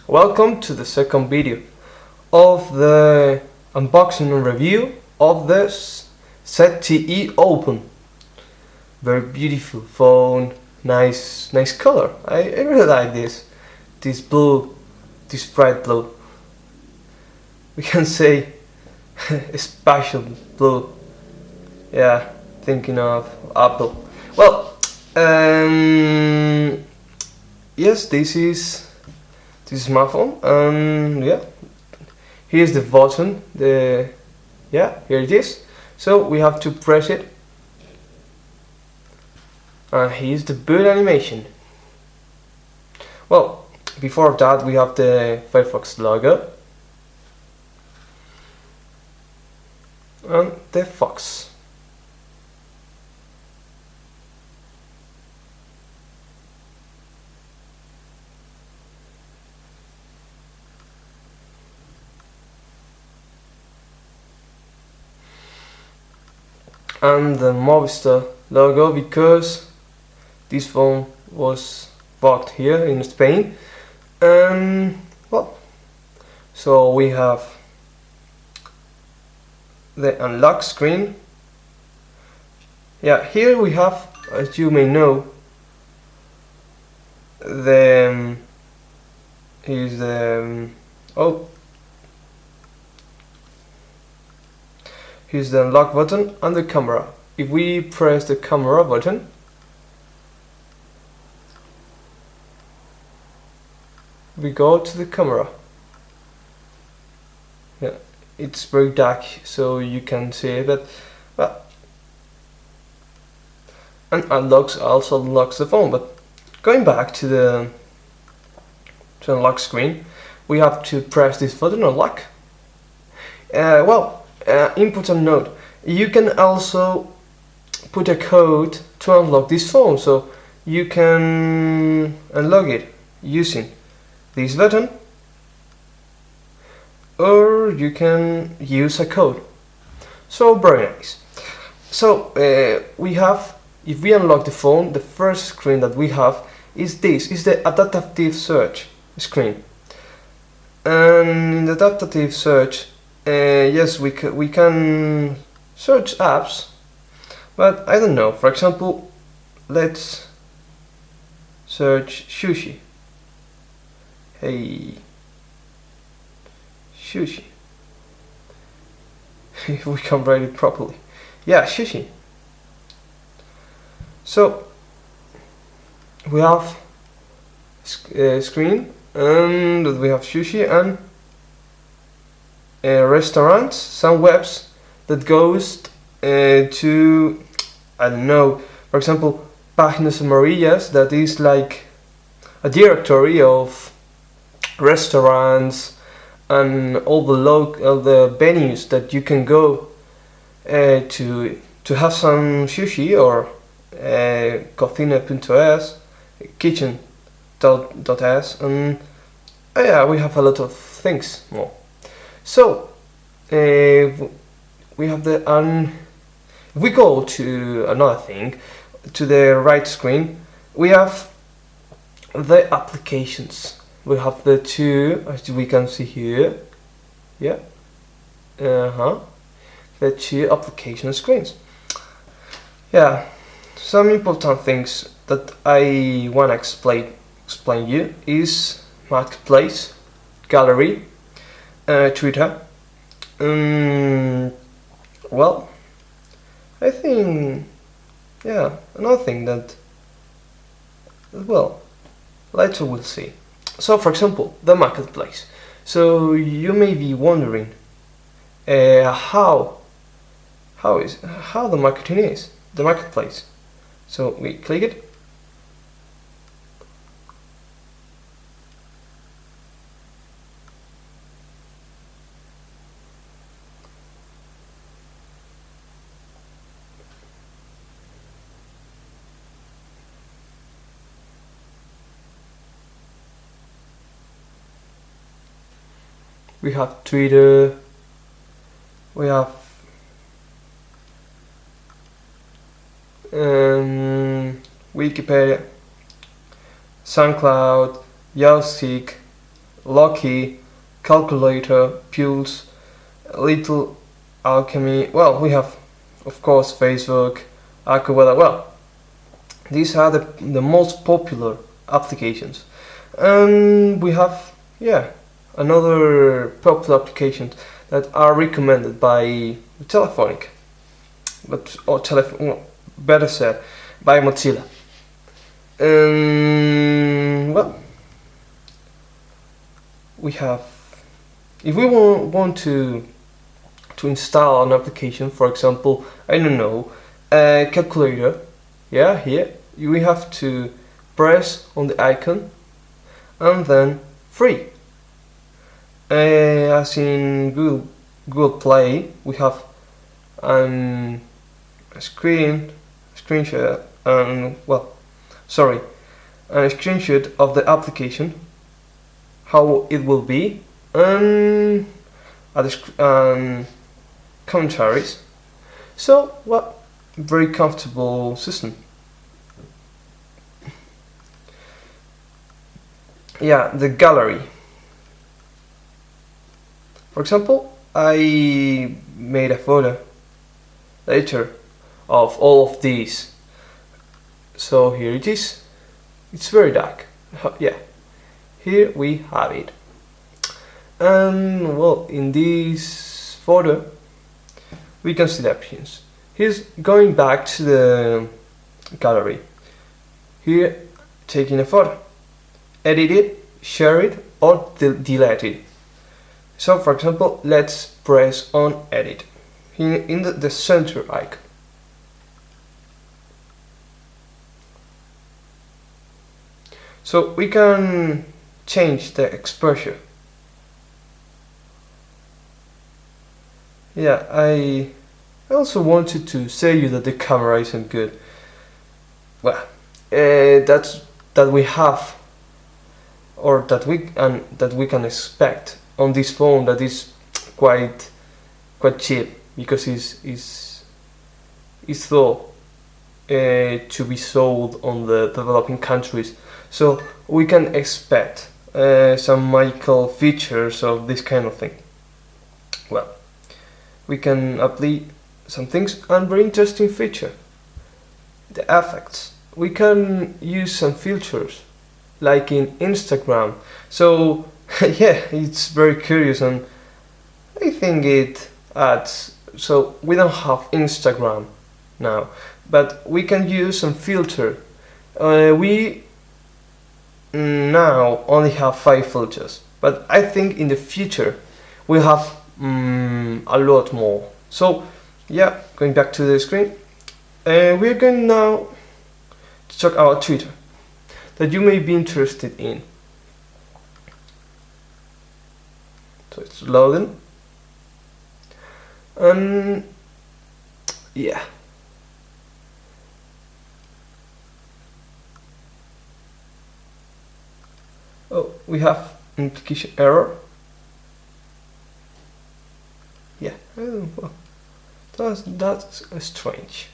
Welcome to the second video of the unboxing and review of the ZTE Open. Very beautiful phone, nice color. I really like this blue, this bright blue. We can say special blue. Yeah, thinking of Apple. Well, yes, this is my phone, and yeah, here's the button. Here it is. So we have to press it, and here's the boot animation. Well, before that we have the Firefox logo and the fox. And the Movistar logo, because this phone was bought here in Spain. Well, so we have the unlock screen. Yeah, here we have, as you may know, here's the unlock button and the camera. If we press the camera button, we go to the camera. Yeah, it's very dark, so you can see it, but and also unlocks the phone. But going back to the unlock screen, we have to press this button, unlock. Important note, you can also put a code to unlock this phone, so you can unlock it using this button, or you can use a code. So very nice. So we have, if we unlock the phone, the first screen that we have is the adaptive search screen. And in the adaptive search, yes, we can search apps, but I don't know. For example, let's search sushi. Hey, sushi. If we can write it properly. Yeah, sushi. So we have screen, and we have sushi and restaurants, some webs that goes to, I don't know, for example, Páginas Amarillas, that is like a directory of restaurants and all the venues that you can go to have some sushi, or cocina.es, kitchen.es, and yeah, we have a lot of things more. So we have if we go to another thing, to the right screen, we have the applications. We have the two, as we can see here. Yeah, the two application screens. Yeah, some important things that I want to explain you is Marketplace, Gallery, Twitter. Well, I think, yeah, another thing that, well, later we'll see. So, for example, the marketplace. So you may be wondering how the marketplace. So we click it. We have Twitter, we have Wikipedia, SoundCloud, Joystick, Lucky, Calculator, Pulse, Little Alchemy. Well, we have, of course, Facebook, Acquaweather. Well, these are the most popular applications. And we have, yeah, another popular applications that are recommended by Telephonic, better said, by Mozilla. Well, we have, if we want to install an application, for example, I don't know, a calculator, yeah, here we have to press on the icon and then free. As in Google Play, we have a screenshot, a screenshot of the application, how it will be, and commentaries. So, well, very comfortable system. Yeah, the gallery. For example, I made a photo later of all of these. So here it is. It's very dark. Yeah, here we have it. And well, in this photo we can see the options. Here's going back to the gallery. Here, taking a photo, edit it, share it, or delete it. So for example, let's press on edit in the center icon. So we can change the exposure. Yeah, I also wanted to say you that the camera isn't good. Well, that we have, or that we can expect on this phone that is quite cheap, because it's thought to be sold on the developing countries. So we can expect some magical features of this kind of thing. Well, we can apply some things, and very interesting feature, the effects. We can use some filters like in Instagram. So yeah, it's very curious, and I think it adds. So we don't have Instagram now, but we can use some filter. We now only have 5 filters, but I think in the future we'll have a lot more. So yeah, going back to the screen, we're going now to talk about Twitter that you may be interested in. So it's loading, and yeah, oh, we have implication error. Yeah, well, that's strange.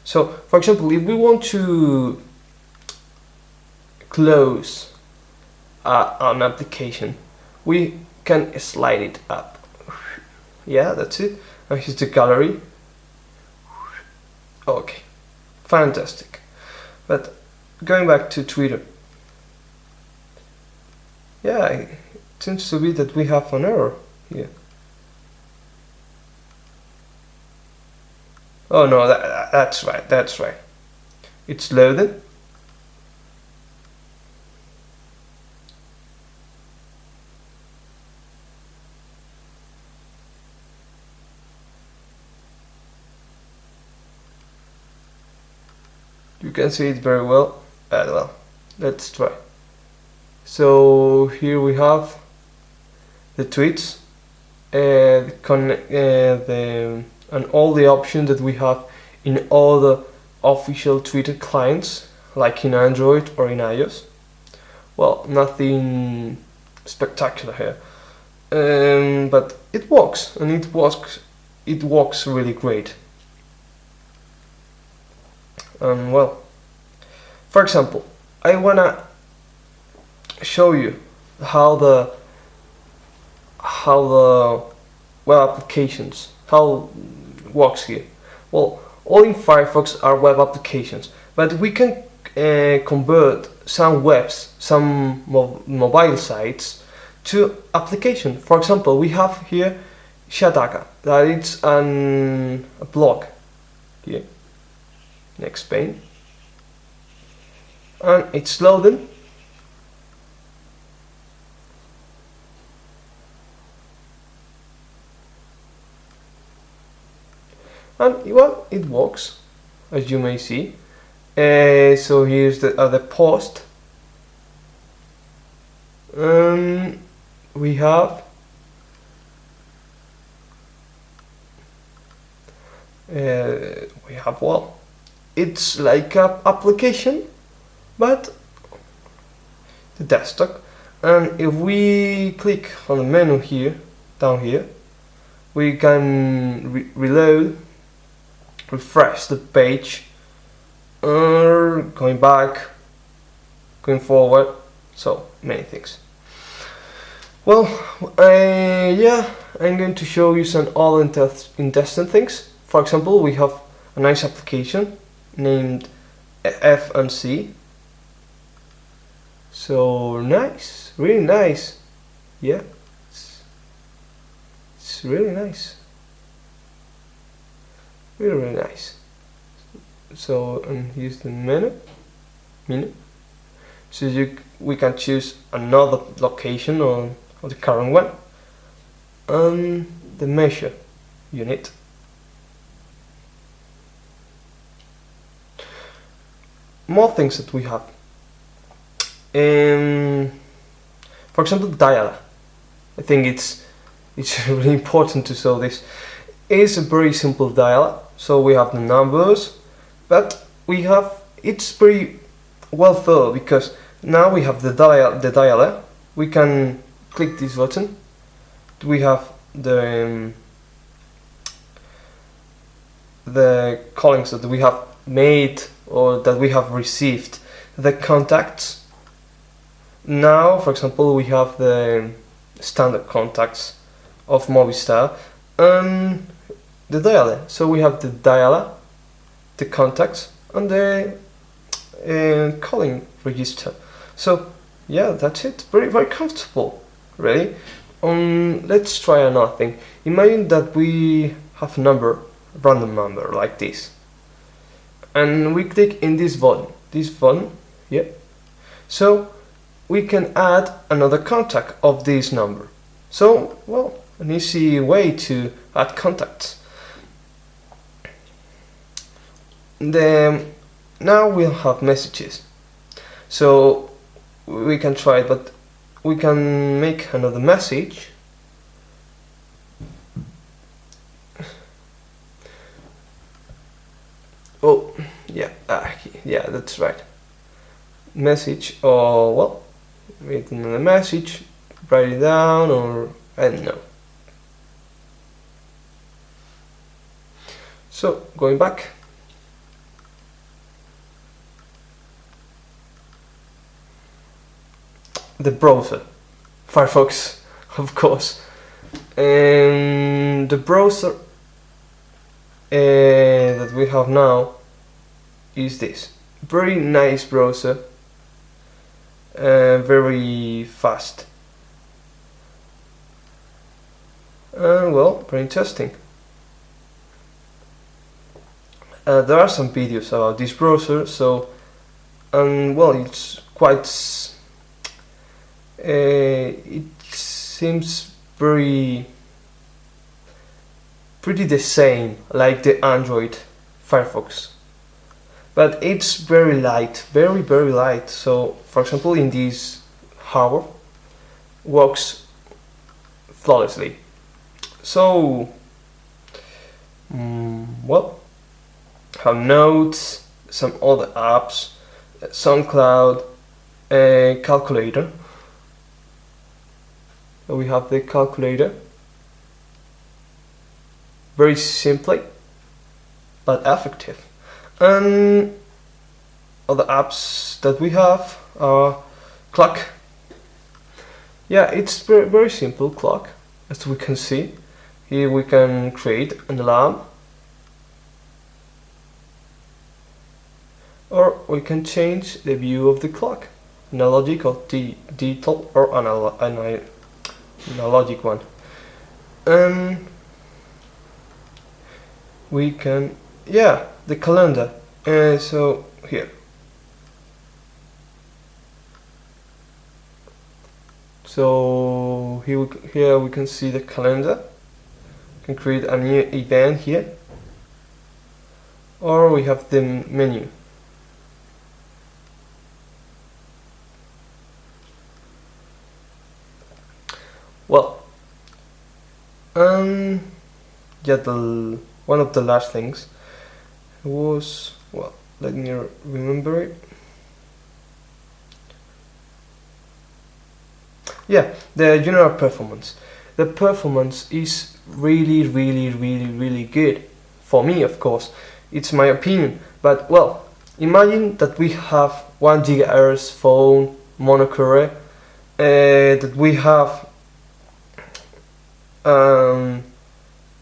So for example, if we want to close an application, we can slide it up. Yeah, that's it. And here's the gallery. Okay, fantastic. But going back to Twitter, yeah, it seems to be that we have an error here. Oh no, that's right. It's loaded. You can see it very well. Well, let's try. So here we have the tweets, and all the options that we have in all the official Twitter clients, like in Android or in iOS. Well, nothing spectacular here, but it works, and it works really great. Well, for example, I wanna show you how the web applications how works here. Well, all in Firefox are web applications, but we can convert some mobile sites to application. For example, we have here Shataka, that it's a blog here. Next pane, and it's loading. And well, it works, as you may see. So here's the post. We have well, it's like a application, but the desktop. And if we click on the menu here, down here, we can reload, refresh the page, going back, going forward, so many things. Well, yeah, I'm going to show you some other interesting things. For example, we have a nice application named F and C. So nice, really nice. Yeah, it's really nice. Really nice. So, and here's the menu. So we can choose another location on the current one, and the measure unit. More things that we have. For example, dialer. I think it's really important to show this. It's a very simple dialer. So we have the numbers, but it's pretty well thought, because now we have the dialer. We can click this button. We have the callings that we have made or that we have received, the contacts. Now, for example, we have the standard contacts of Movistar and the dialer. So we have the dialer, the contacts, and the calling register. So yeah, that's it. Very, very comfortable, really. Let's try another thing. Imagine that we have a random number like this, and we click in this button, yeah. So we can add another contact of this number. So, well, an easy way to add contacts. Now we'll have messages. So we can try it, but we can make another message. Oh, yeah, yeah, that's right. Message, or well, make another message, write it down, or I don't know. So going back. The browser, Firefox, of course. And the browser that we have now is this. Very nice browser, very fast, and well, very interesting. There are some videos about this browser, so, and well, it's quite it seems pretty the same like the Android Firefox, but it's very light, very light. So for example, in this hardware works flawlessly. So well, have notes, some other apps, SoundCloud, calculator. So we have the calculator, very simply but effective. And other apps that we have are clock. Yeah, it's very, very simple clock, as we can see. Here we can create an alarm, or we can change the view of the clock, analogic or digital, or analogic one. And we can, yeah, the calendar. So here. So here we can see the calendar. We can create a new event here, or we have the menu. Well, yeah, one of the last things was, well, let me remember it. Yeah, the general performance. The performance is really good. For me, of course, it's my opinion. But well, imagine that we have 1 GHz phone monocore, that we have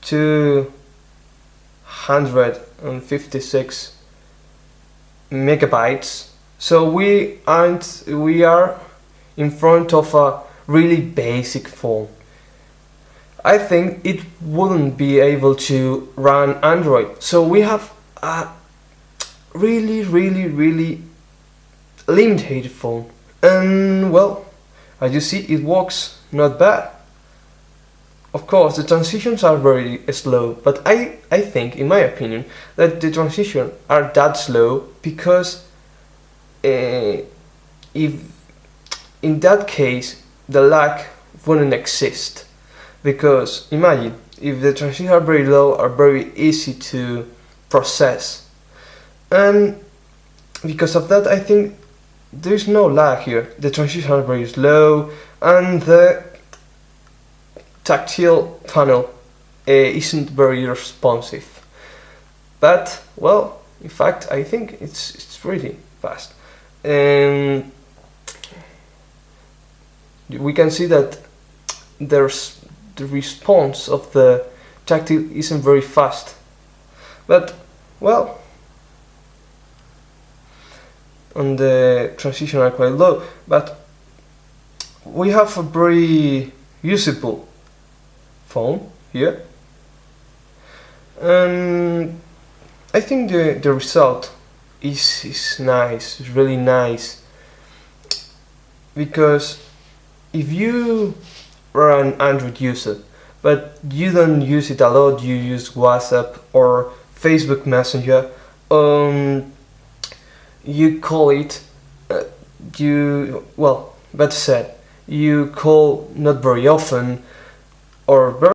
256 megabytes. So we are in front of a really basic phone. I think it wouldn't be able to run Android. So we have a really limited phone. And well, as you see, it works not bad. Of course, the transitions are very slow, but I think, in my opinion, that the transitions are that slow because if in that case the lag wouldn't exist. Because imagine if the transitions are very low, are very easy to process, and because of that I think there is no lag here. The transitions are very slow, and the tactile panel isn't very responsive. But well, in fact, I think it's really fast. And we can see that there's the response of the tactile isn't very fast. But well, and the transition are quite low. But we have a very usable phone here, and I think the result is nice, it's really nice, because if you are an Android user but you don't use it a lot, you use WhatsApp or Facebook Messenger, you call it better said, you call not very often or very